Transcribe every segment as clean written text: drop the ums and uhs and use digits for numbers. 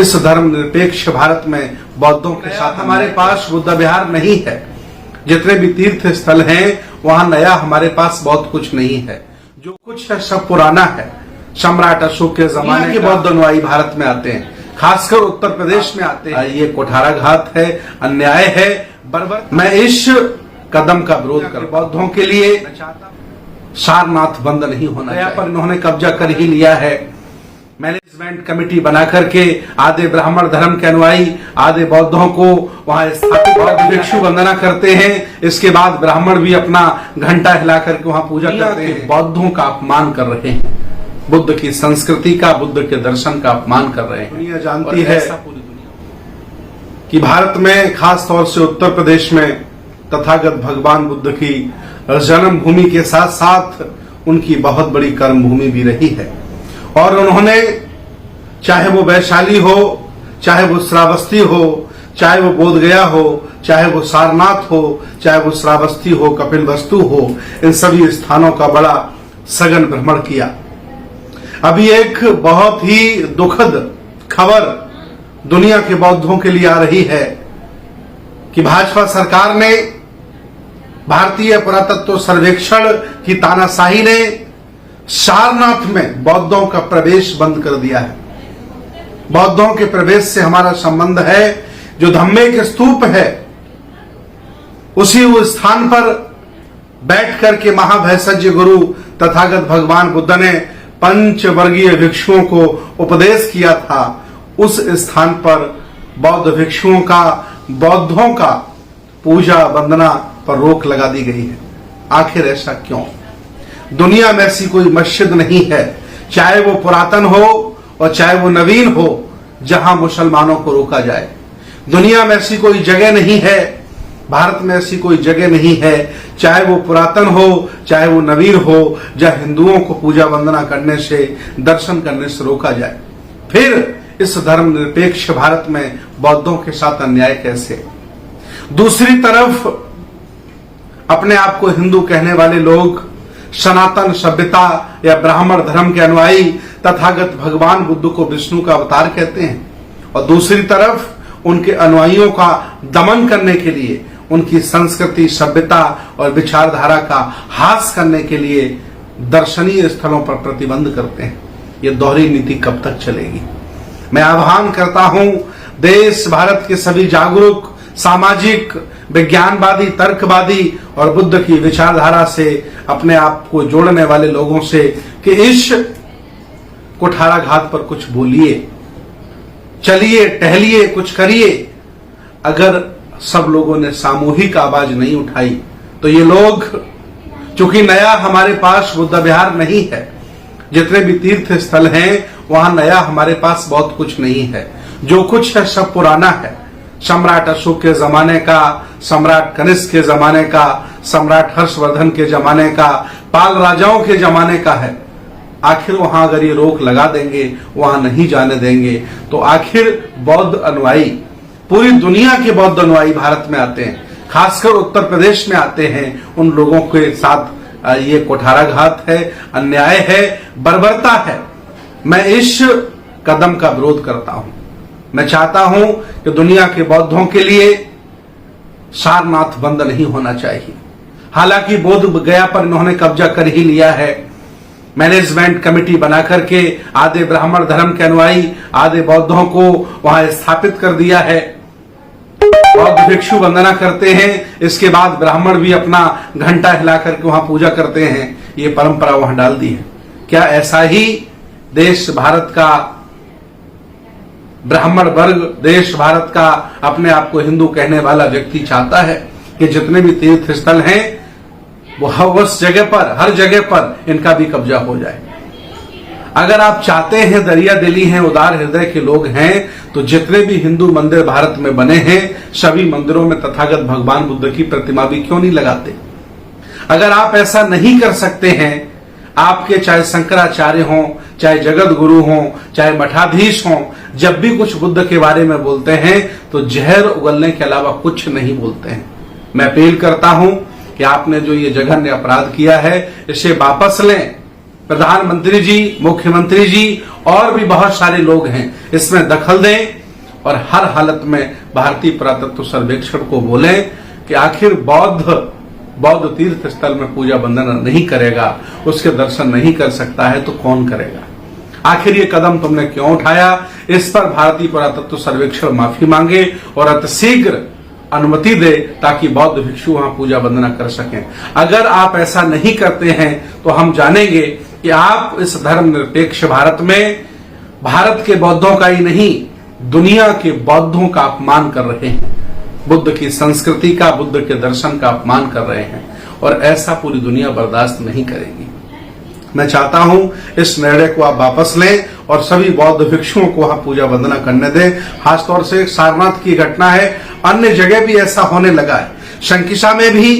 इस धर्मनिरपेक्ष भारत में बौद्धों के साथ हमारे पास बुद्ध विहार नहीं है। जितने भी तीर्थ स्थल हैं वहां नया हमारे पास बहुत कुछ नहीं है। जो कुछ है सब पुराना है। सम्राट अशोक के जमाने के बौद्ध अनुयायी भारत में आते हैं, खासकर उत्तर प्रदेश में आते हैं। ये कुठाराघात है, अन्याय है, बर्बर। मैं इस कदम का विरोध कर बौद्धों के लिए सारनाथ बंद नहीं होना चाहिए। पर इन्होंने कब्जा कर ही लिया है। मैनेजमेंट कमेटी बना करके आधे ब्राह्मण धर्म के अनुयायी आधे बौद्धों को वहां स्थापित बौद्ध भिक्षु वंदना करते हैं। इसके बाद ब्राह्मण भी अपना घंटा हिला करके वहां पूजा करते हैं। बौद्धों का अपमान कर रहे हैं, बुद्ध की संस्कृति का, बुद्ध के दर्शन का अपमान कर रहे हैं। दुनिया जानती है कि भारत में खास तौर से उत्तर प्रदेश में तथागत भगवान बुद्ध की जन्मभूमि के साथ साथ उनकी बहुत बड़ी कर्मभूमि भी रही है। और उन्होंने चाहे वो वैशाली हो, चाहे वो श्रावस्ती हो, चाहे वो बोधगया हो, चाहे वो सारनाथ हो, चाहे वो श्रावस्ती हो, कपिलवस्तु हो, इन सभी स्थानों का बड़ा सघन भ्रमण किया। अभी एक बहुत ही दुखद खबर दुनिया के बौद्धों के लिए आ रही है कि भाजपा सरकार ने भारतीय पुरातत्व सर्वेक्षण की तानाशाही ने सारनाथ में बौद्धों का प्रवेश बंद कर दिया है। बौद्धों के प्रवेश से हमारा संबंध है। जो धम्मे के स्तूप है उसी स्थान पर बैठ करके महाभैसज्य गुरु तथागत भगवान बुद्ध ने पंचवर्गीय भिक्षुओं को उपदेश किया था। उस स्थान पर बौद्ध भिक्षुओं का, बौद्धों का पूजा वंदना पर रोक लगा दी गई है। आखिर ऐसा क्यों? दुनिया में ऐसी कोई मस्जिद नहीं है, चाहे वो पुरातन हो और चाहे वो नवीन हो, जहां मुसलमानों को रोका जाए। दुनिया में ऐसी कोई जगह नहीं है, भारत में ऐसी कोई जगह नहीं है, चाहे वो पुरातन हो चाहे वो नवीन हो, जहां हिंदुओं को पूजा वंदना करने से, दर्शन करने से रोका जाए। फिर इस धर्मनिरपेक्ष भारत में बौद्धों के साथ अन्याय कैसे? दूसरी तरफ अपने आप को हिंदू कहने वाले लोग सनातन सभ्यता या ब्राह्मण धर्म के अनुयायी तथागत भगवान बुद्ध को विष्णु का अवतार कहते हैं, और दूसरी तरफ उनके अनुयायियों का दमन करने के लिए, उनकी संस्कृति, सभ्यता और विचारधारा का हास करने के लिए दर्शनीय स्थलों पर प्रतिबंध करते हैं। ये दोहरी नीति कब तक चलेगी? मैं आह्वान करता हूं देश भारत के सभी जागरूक, सामाजिक, विज्ञानवादी, तर्कवादी और बुद्ध की विचारधारा से अपने आप को जोड़ने वाले लोगों से कि इस कुठाराघात पर कुछ बोलिए, चलिए, टहलिए, कुछ करिए। अगर सब लोगों ने सामूहिक आवाज नहीं उठाई तो ये लोग, चूंकि नया हमारे पास बुद्ध विहार नहीं है, जितने भी तीर्थ स्थल हैं वहां नया हमारे पास बहुत कुछ नहीं है। जो कुछ है सब पुराना है। सम्राट अशोक के जमाने का, सम्राट कनिष्क के जमाने का, सम्राट हर्षवर्धन के जमाने का, पाल राजाओं के जमाने का है। आखिर वहां अगर ये रोक लगा देंगे, वहां नहीं जाने देंगे, तो आखिर बौद्ध अनुयायी, पूरी दुनिया के बौद्ध अनुयायी भारत में आते हैं, खासकर उत्तर प्रदेश में आते हैं। उन लोगों के साथ ये कुठाराघात है, अन्याय है, बर्बरता है। मैं इस कदम का विरोध करता हूं। मैं चाहता हूं कि दुनिया के बौद्धों के लिए सारनाथ बंद नहीं होना चाहिए। हालांकि बोध गया पर इन्होंने कब्जा कर ही लिया है। मैनेजमेंट कमेटी बना करके आधे ब्राह्मण धर्म के अनुयायी आधे बौद्धों को वहां स्थापित कर दिया है। बौद्ध भिक्षु वंदना करते हैं, इसके बाद ब्राह्मण भी अपना घंटा हिला करके वहां पूजा करते हैं। ये परंपरा वहां डाल दी है। क्या ऐसा ही देश भारत का ब्राह्मण वर्ग, देश भारत का अपने आप को हिंदू कहने वाला व्यक्ति चाहता है कि जितने भी तीर्थ स्थल हैं वो उस जगह पर, हर जगह पर इनका भी कब्जा हो जाए? अगर आप चाहते हैं, दरिया दिली हैं, उदार हृदय के लोग हैं, तो जितने भी हिंदू मंदिर भारत में बने हैं सभी मंदिरों में तथागत भगवान बुद्ध की प्रतिमा भी क्यों नहीं लगाते? अगर आप ऐसा नहीं कर सकते हैं, आपके चाहे शंकराचार्य हों, चाहे जगत गुरु हों, चाहे मठाधीश हों, जब भी कुछ बुद्ध के बारे में बोलते हैं तो जहर उगलने के अलावा कुछ नहीं बोलते हैं। मैं अपील करता हूं कि आपने जो ये जघन्य अपराध किया है इसे वापस लें। प्रधानमंत्री जी, मुख्यमंत्री जी और भी बहुत सारे लोग हैं, इसमें दखल दें और हर हालत में भारतीय पुरातत्व सर्वेक्षण को बोलें कि आखिर बौद्ध तीर्थ स्थल में पूजा वंदना नहीं करेगा, उसके दर्शन नहीं कर सकता है तो कौन करेगा? आखिर ये कदम तुमने क्यों उठाया? इस पर भारतीय पुरातत्व सर्वेक्षण माफी मांगे और अतिशीघ्र अनुमति दे ताकि बौद्ध भिक्षु वहां पूजा वंदना कर सकें। अगर आप ऐसा नहीं करते हैं तो हम जानेंगे कि आप इस धर्मनिरपेक्ष भारत में भारत के बौद्धों का ही नहीं, दुनिया के बौद्धों का अपमान कर रहे हैं, बुद्ध की संस्कृति का, बुद्ध के दर्शन का अपमान कर रहे हैं और ऐसा पूरी दुनिया बर्दाश्त नहीं करेगी। मैं चाहता हूं इस निर्णय को आप वापस लें और सभी बौद्ध भिक्षुओं को वहां पूजा वंदना करने दें। खासतौर से सारनाथ की घटना है, अन्य जगह भी ऐसा होने लगा है। शंकिसा में भी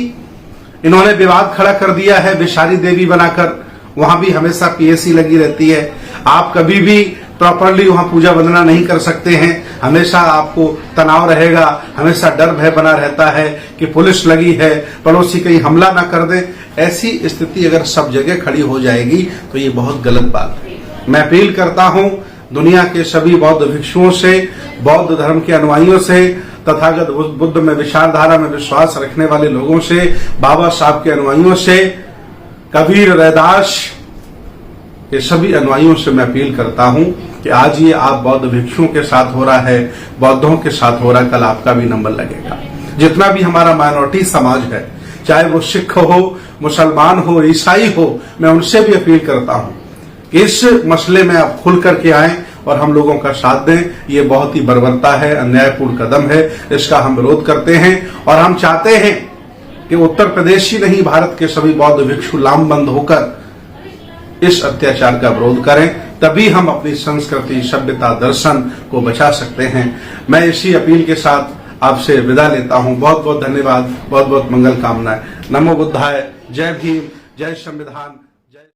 इन्होंने विवाद खड़ा कर दिया है विषारी देवी बनाकर, वहां भी हमेशा पीएसी लगी रहती है। आप कभी भी प्रॉपरली वहां पूजा वंदना नहीं कर सकते हैं, हमेशा आपको तनाव रहेगा, हमेशा डर भय बना रहता है कि पुलिस लगी है, पड़ोसी कहीं हमला ना कर दे। ऐसी स्थिति अगर सब जगह खड़ी हो जाएगी तो ये बहुत गलत बात है। मैं अपील करता हूं दुनिया के सभी बौद्ध भिक्षुओं से, बौद्ध धर्म के अनुयायियों से, तथागत बुद्ध में विचारधारा में विश्वास रखने वाले लोगों से, बाबा साहब के अनुयायियों से, कबीर रैदास के सभी अनुयायियों से मैं अपील करता हूं कि आज ये आप बौद्ध भिक्षुओं के साथ हो रहा है, बौद्धों के साथ हो रहा है, कल आपका भी नंबर लगेगा। जितना भी हमारा माइनॉरिटी समाज है, चाहे वो सिख हो, मुसलमान हो, ईसाई हो, मैं उनसे भी अपील करता हूं कि इस मसले में आप खुल करके आएं और हम लोगों का साथ दें। ये बहुत ही बर्बरता है, अन्यायपूर्ण कदम है, इसका हम विरोध करते हैं और हम चाहते हैं कि उत्तर प्रदेश ही नहीं, भारत के सभी बौद्ध भिक्षु लामबंद होकर इस अत्याचार का विरोध करें, तभी हम अपनी संस्कृति, सभ्यता, दर्शन को बचा सकते हैं। मैं इसी अपील के साथ आपसे विदा लेता हूं। बहुत बहुत धन्यवाद, बहुत बहुत मंगल कामनाएं। नमो बुद्धाय, जय भीम, जय संविधान।